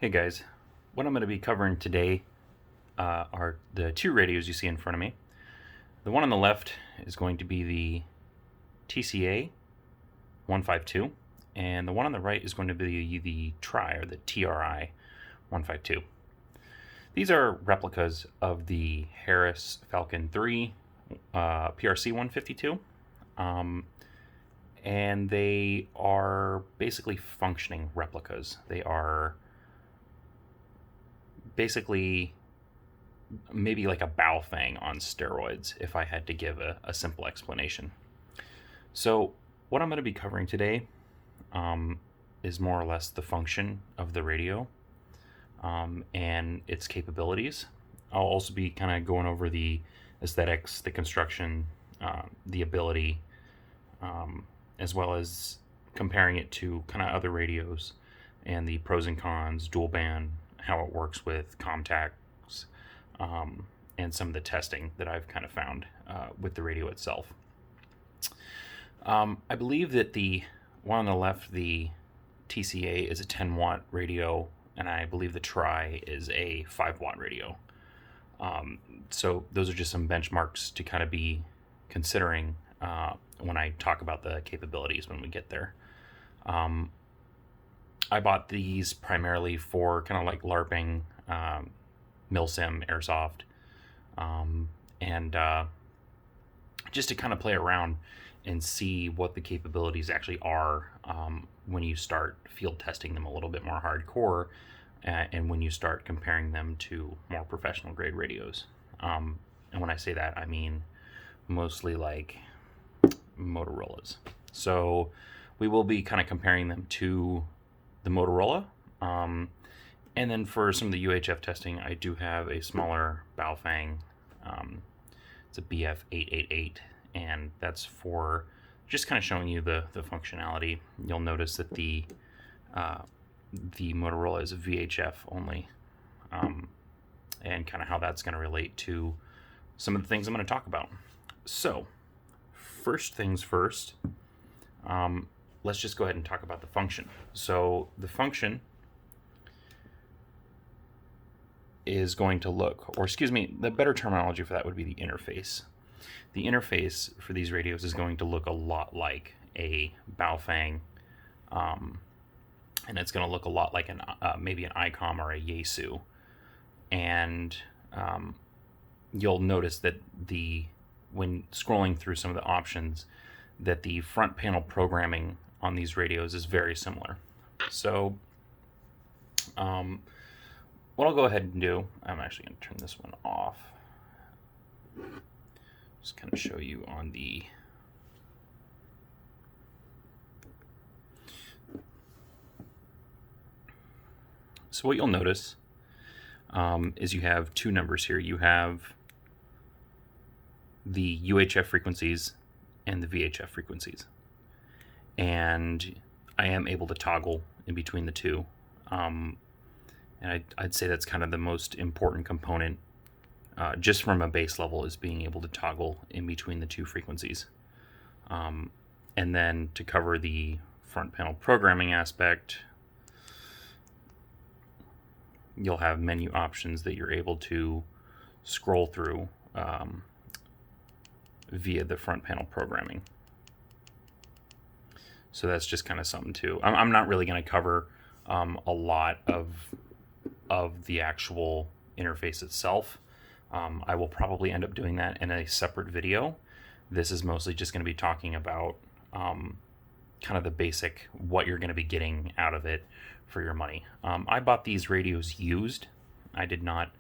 Hey guys, what I'm going to be covering today are the two radios you see in front of me. The one on the left is going to be the TCA 152, and the one on the right is going to be the TRI 152. These are replicas of the Harris Falcon 3 PRC-152, and they are basically functioning replicas. They are basically maybe like a Baofeng on steroids, if I had to give a simple explanation. So, what I'm going to be covering today is more or less the function of the radio and its capabilities. I'll also be kind of going over the aesthetics, the construction, the ability, as well as comparing it to kind of other radios and the pros and cons, dual band, how it works with contacts, and some of the testing that I've kind of found with the radio itself. I believe that the one on the left, the TCA, is a 10 watt radio, and I believe the Tri is a 5 watt radio. So those are just some benchmarks to kind of be considering when I talk about the capabilities when we get there. I bought these primarily for kind of like LARPing, milsim, airsoft, and just to kind of play around and see what the capabilities actually are when you start field testing them a little bit more hardcore, and when you start comparing them to more professional grade radios. And when I say that, I mean mostly like Motorola's. So we will be kind of comparing them to the Motorola. And then for some of the UHF testing, I do have a smaller Baofeng. It's a BF888, and that's for just kind of showing you the functionality. You'll notice that the Motorola is a VHF only, and kind of how that's going to relate to some of the things I'm going to talk about. So, first things first, let's just go ahead and talk about the function. So the function is going to look, or excuse me, the better terminology for that would be the interface. The interface for these radios is going to look a lot like a Baofeng, and it's going to look a lot like maybe an ICOM or a Yaesu. And you'll notice that when scrolling through some of the options, that the front panel programming on these radios is very similar. So what I'll go ahead and do, I'm actually going to turn this one off. Just kind of show you on the So what you'll notice is you have two numbers here. You have the UHF frequencies and the VHF frequencies. And I am able to toggle in between the two. And I'd say that's kind of the most important component, just from a base level, is being able to toggle in between the two frequencies. And then to cover the front panel programming aspect, you'll have menu options that you're able to scroll through via the front panel programming. So that's just kind of something too. I'm not really going to cover a lot of the actual interface itself. I will probably end up doing that in a separate video. This is mostly just going to be talking about kind of the basic, what you're going to be getting out of it for your money. I bought these radios used. I did not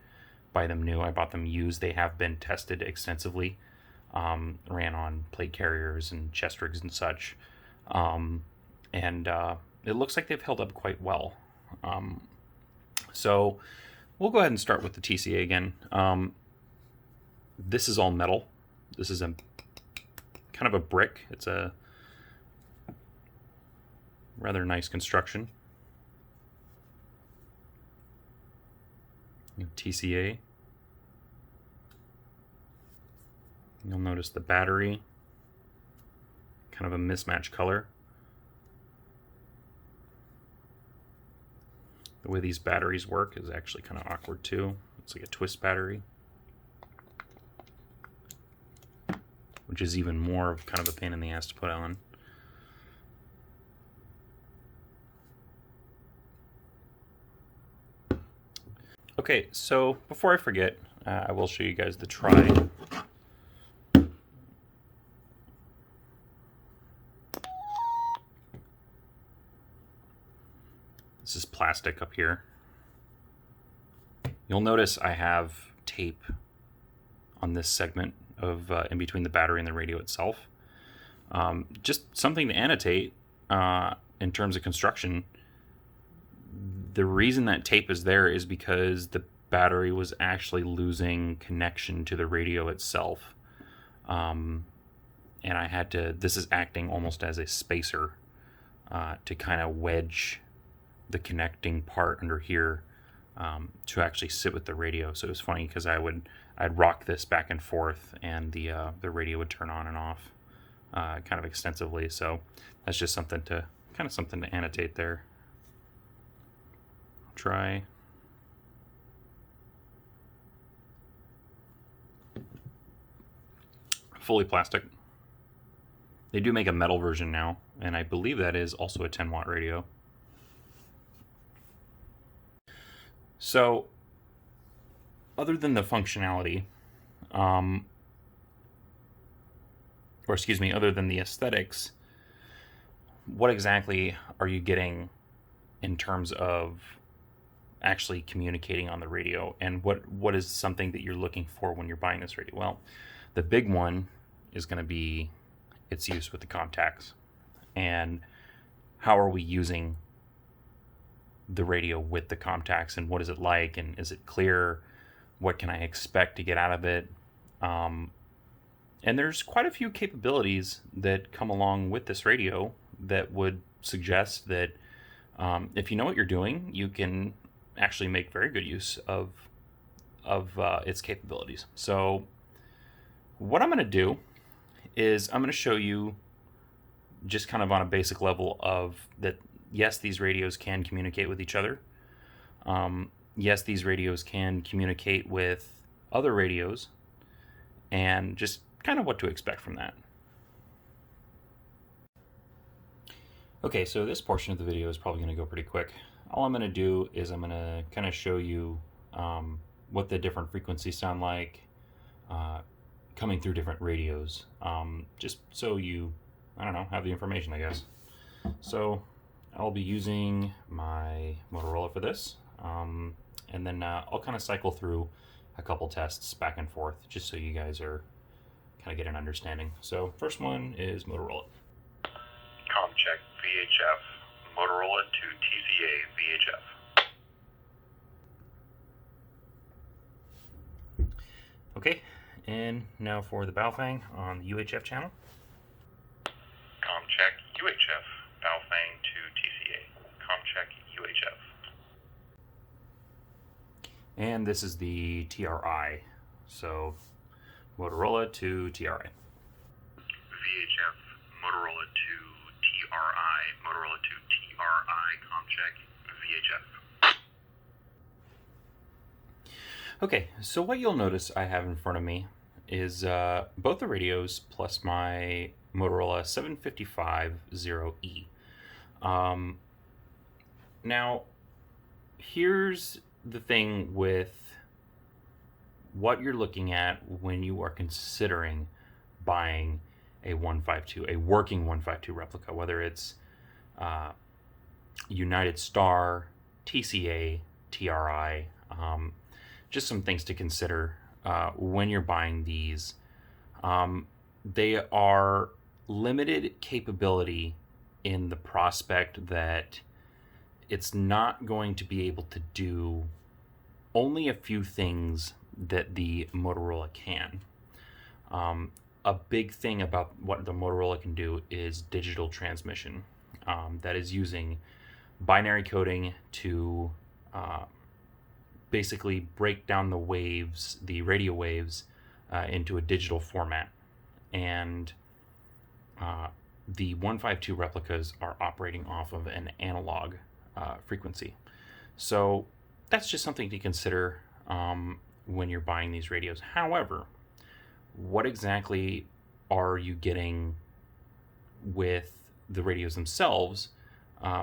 buy them new. I bought them used. They have been tested extensively. Ran on plate carriers and chest rigs and such. And it looks like they've held up quite well. So we'll go ahead and start with the TCA again. This is all metal. This is a kind of a brick. It's a rather nice construction. TCA. You'll notice the battery, kind of a mismatched color. The way these batteries work is actually kind of awkward too. It's like a twist battery, which is even more of kind of a pain in the ass to put on. Okay, so before I forget, I will show you guys the try. This is plastic up here. You'll notice I have tape on this segment of in between the battery and the radio itself. Just something to annotate in terms of construction. The reason that tape is there is because the battery was actually losing connection to the radio itself. And I had to, this is acting almost as a spacer to kind of wedge the connecting part under here to actually sit with the radio. So it was funny because I'd rock this back and forth, and the radio would turn on and off kind of extensively. So that's just something to annotate there. Try. Fully plastic. They do make a metal version now, and I believe that is also a 10-watt radio. So, other than the functionality, other than the aesthetics, what exactly are you getting in terms of actually communicating on the radio, and what is something that you're looking for when you're buying this radio? Well, the big one is going to be its use with the contacts, and how are we using the radio with the contacts, and what is it like, and is it clear? What can I expect to get out of it? And there's quite a few capabilities that come along with this radio that would suggest that if you know what you're doing, you can actually make very good use of its capabilities. So what I'm going to do is I'm going to show you just kind of on a basic level of that. Yes, these radios can communicate with each other. Yes, these radios can communicate with other radios, and just kind of what to expect from that. Okay, so this portion of the video is probably going to go pretty quick. All I'm going to do is I'm going to kind of show you what the different frequencies sound like coming through different radios, just so you, I don't know, have the information, I guess. So I'll be using my Motorola for this, and then I'll kind of cycle through a couple tests back and forth just so you guys are kind of get an understanding. So first one is Motorola. ComCheck VHF, Motorola to TCA VHF. Okay, and now for the Baofeng on the UHF channel. ComCheck UHF, Baofeng to TCA, ComCheck UHF. And this is the TRI, so Motorola to TRI. VHF, Motorola to TRI, Motorola to TRI, ComCheck VHF. Okay, so what you'll notice I have in front of me is both the radios plus my Motorola 755-0E. Now, here's the thing with what you're looking at when you are considering buying a 152, a working 152 replica, whether it's United Star, TCA, TRI, just some things to consider when you're buying these. They are limited capability in the prospect that it's not going to be able to do only a few things that the Motorola can. A big thing about what the Motorola can do is digital transmission. That is using binary coding to basically break down the waves, the radio waves, into a digital format. And the 152 replicas are operating off of an analog frequency. So that's just something to consider when you're buying these radios. However, what exactly are you getting with the radios themselves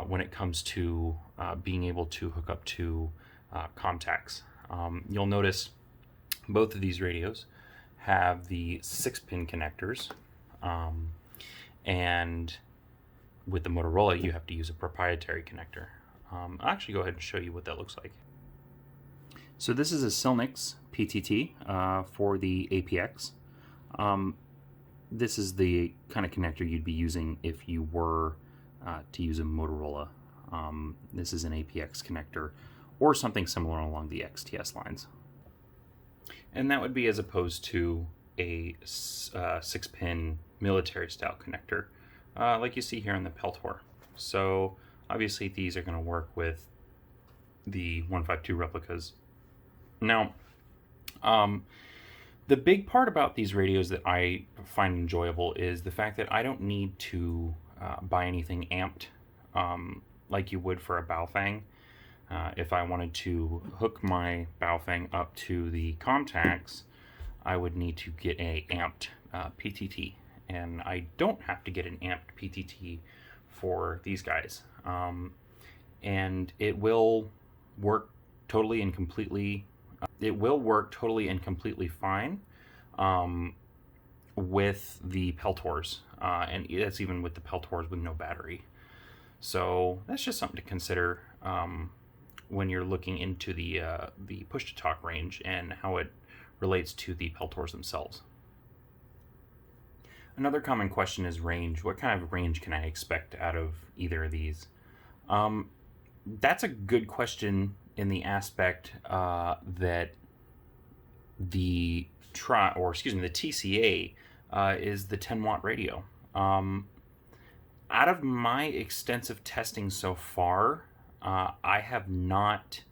when it comes to being able to hook up to contacts? You'll notice both of these radios have the 6-pin connectors, and with the Motorola you have to use a proprietary connector. I'll actually go ahead and show you what that looks like. So this is a Silnix PTT for the APX. This is the kind of connector you'd be using if you were to use a Motorola. This is an APX connector or something similar along the XTS lines. And that would be as opposed to a 6-pin military style connector like you see here in the Peltor. So obviously these are going to work with the 152 replicas. Now, the big part about these radios that I find enjoyable is the fact that I don't need to buy anything amped like you would for a Baofeng. If I wanted to hook my Baofeng up to the contacts, I would need to get a amped PTT, and I don't have to get an amped PTT for these guys. And it will work totally and completely. It will work totally and completely fine with the Peltors, and that's even with the Peltors with no battery. So that's just something to consider when you're looking into the push-to-talk range and how it relates to the Peltors themselves. Another common question is range. What kind of range can I expect out of either of these? That's a good question in the aspect that the TCA is the 10-watt radio. Out of my extensive testing so far, I have not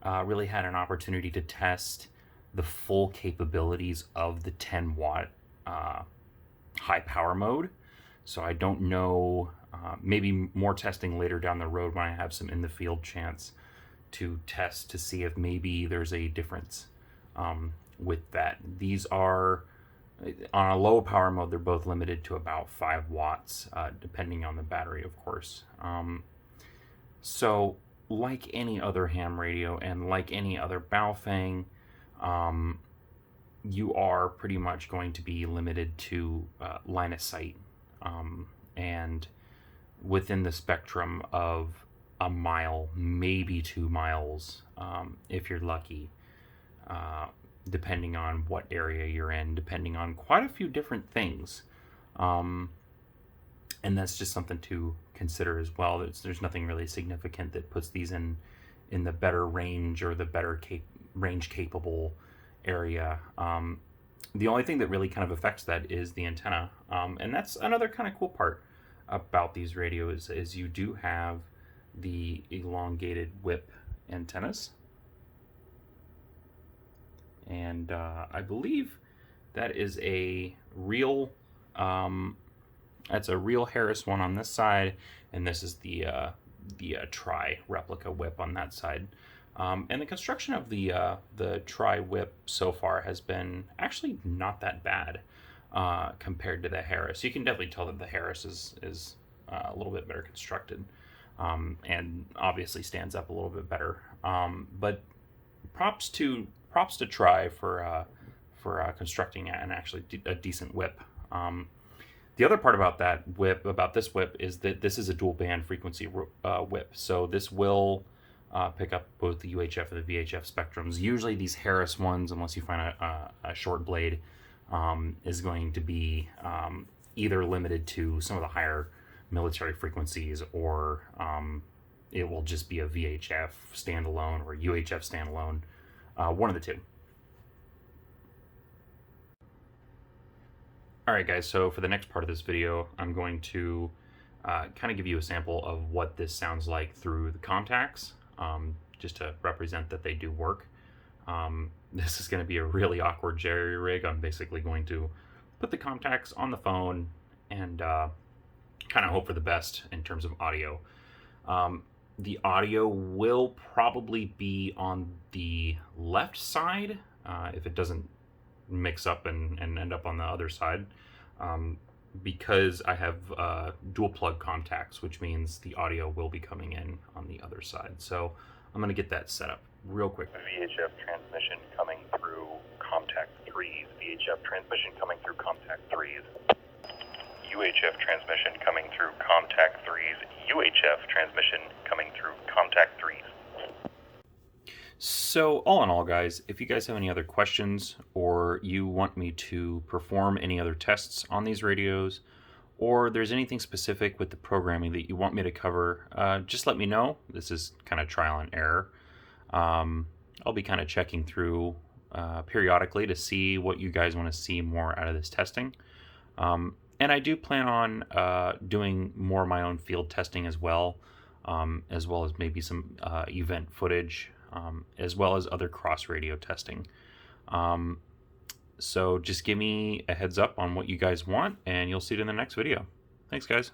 really had an opportunity to test the full capabilities of the 10-watt high power mode. So I don't know, maybe more testing later down the road when I have some in the field chance to test to see if maybe there's a difference with that. These are, on a low power mode, they're both limited to about 5 watts, depending on the battery, of course. So like any other ham radio and like any other Baofeng, you are pretty much going to be limited to line of sight, and within the spectrum of a mile, maybe 2 miles, if you're lucky, depending on what area you're in, depending on quite a few different things. And that's just something to consider as well. There's nothing really significant that puts these in the better range or the better range capable area. The only thing that really kind of affects that is the antenna. And that's another kind of cool part about these radios is you do have the elongated whip antennas. And I believe that is a real that's a real Harris one on this side, and this is the Tri replica whip on that side. And the construction of the Tri whip so far has been actually not that bad compared to the Harris. You can definitely tell that the Harris is a little bit better constructed, and obviously stands up a little bit better. But props to Tri for constructing an actually a decent whip. The other part about this whip, is that this is a dual band frequency whip. So this will pick up both the UHF and the VHF spectrums. Usually these Harris ones, unless you find a short blade, is going to be either limited to some of the higher military frequencies, or it will just be a VHF standalone or UHF standalone, one of the two. Alright guys, so for the next part of this video, I'm going to kind of give you a sample of what this sounds like through the contacts, just to represent that they do work. This is going to be a really awkward jerry rig. I'm basically going to put the contacts on the phone and kind of hope for the best in terms of audio. The audio will probably be on the left side if it doesn't mix up and end up on the other side, because I have dual plug contacts, which means the audio will be coming in on the other side. So I'm going to get that set up real quick. VHF transmission coming through contact 3s. VHF transmission coming through contact 3s. UHF transmission coming through contact 3s. UHF transmission coming through contact 3s. So all in all, guys, if you guys have any other questions or you want me to perform any other tests on these radios, or there's anything specific with the programming that you want me to cover, just let me know. This is kind of trial and error. I'll be kind of checking through periodically to see what you guys want to see more out of this testing. And I do plan on doing more of my own field testing as well as maybe some event footage, as well as other cross radio testing. So just give me a heads up on what you guys want, and you'll see it in the next video. Thanks, guys.